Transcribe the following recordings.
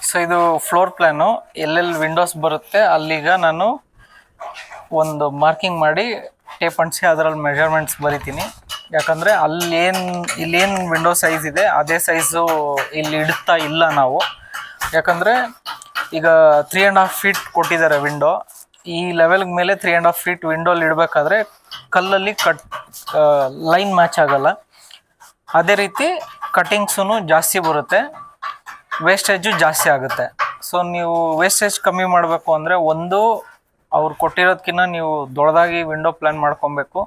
So ಇದು floor plan, ಎಲ್ಲೆಲ್ಲಿ Windows ಬರುತ್ತೆ ಅಲ್ಲಿಗ ನಾನು ಒಂದು ಮಾರ್ಕಿಂಗ್ ಮಾಡಿ ಟೇಪ್ ಅಂಟಿಸಿ ಅದರಲ್ಲಿ ಮೆಜರ್ಮೆಂಟ್ಸ್ ಬರಿತೀನಿ. ಯಾಕಂದರೆ ಇಲ್ಲೇನು ವಿಂಡೋ ಸೈಜ್ ಇದೆ ಅದೇ ಸೈಜು ಇಲ್ಲಿ ಇಡ್ತಾ ಇಲ್ಲ ನಾವು. ಯಾಕಂದರೆ ಈಗ 3.5 ಫೀಟ್ ಕೊಟ್ಟಿದ್ದಾರೆ ವಿಂಡೋ. ಈ ಲೆವೆಲ್ ಮೇಲೆ 3.5 ಫೀಟ್ ವಿಂಡೋಲಿ ಇಡಬೇಕಾದ್ರೆ ಕಲ್ಲಲ್ಲಿ ಲೈನ್ ಮ್ಯಾಚ್ ಆಗಲ್ಲ. ಅದೇ ರೀತಿ ಕಟಿಂಗ್ಸೂ ಜಾಸ್ತಿ ಬರುತ್ತೆ, ವೇಸ್ಟೇಜು ಜಾಸ್ತಿ ಆಗುತ್ತೆ. ಸೊ ನೀವು ವೇಸ್ಟೇಜ್ ಕಮ್ಮಿ ಮಾಡಬೇಕು ಅಂದರೆ ಒಂದು ಅವ್ರು ಕೊಟ್ಟಿರೋದಕ್ಕಿಂತ ನೀವು ದೊಡ್ಡದಾಗಿ ವಿಂಡೋ ಪ್ಲ್ಯಾನ್ ಮಾಡ್ಕೊಬೇಕು,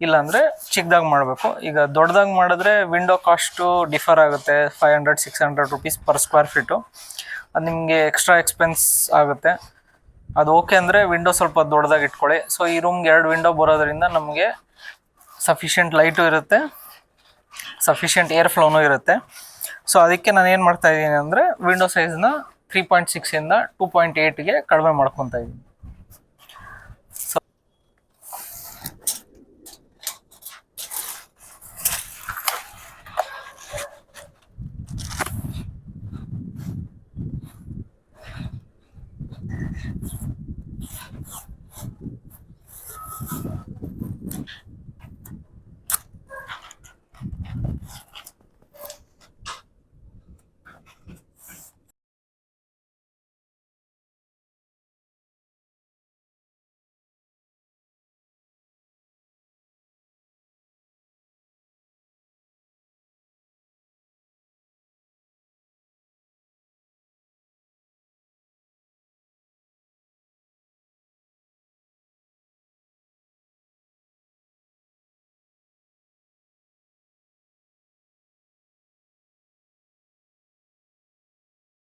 ಇಲ್ಲಾಂದರೆ ಚಿಕ್ಕದಾಗಿ ಮಾಡಬೇಕು. ಈಗ ದೊಡ್ಡದಾಗಿ ಮಾಡಿದ್ರೆ ವಿಂಡೋ ಕಾಸ್ಟು ಡಿಫರ್ ಆಗುತ್ತೆ, 500-600 ರುಪೀಸ್ ಪರ್ ಸ್ಕ್ವೇರ್ ಫೀಟು. ಅದು ನಿಮಗೆ ಎಕ್ಸ್ಟ್ರಾ ಎಕ್ಸ್ಪೆನ್ಸ್ ಆಗುತ್ತೆ. ಅದು ಓಕೆ ಅಂದರೆ ವಿಂಡೋ ಸ್ವಲ್ಪ ದೊಡ್ಡದಾಗಿ ಇಟ್ಕೊಳ್ಳಿ. ಸೊ ಈ ರೂಮ್ಗೆ 2 ವಿಂಡೋ ಬರೋದ್ರಿಂದ ನಮಗೆ ಸಫಿಷಿಯೆಂಟ್ ಲೈಟು ಇರುತ್ತೆ, ಸಫಿಷಿಯೆಂಟ್ ಏರ್ ಫ್ಲೋನೂ ಇರುತ್ತೆ. ಸೊ ಅದಕ್ಕೆ ನಾನು ಏನು ಮಾಡ್ತಾಯಿದ್ದೀನಿ ಅಂದರೆ ವಿಂಡೋ ಸೈಜ್ನ 3.6 ಇಂದ 2.8ಗೆ ಕಡಿಮೆ ಮಾಡ್ಕೊತಾ ಇದ್ದೀನಿ.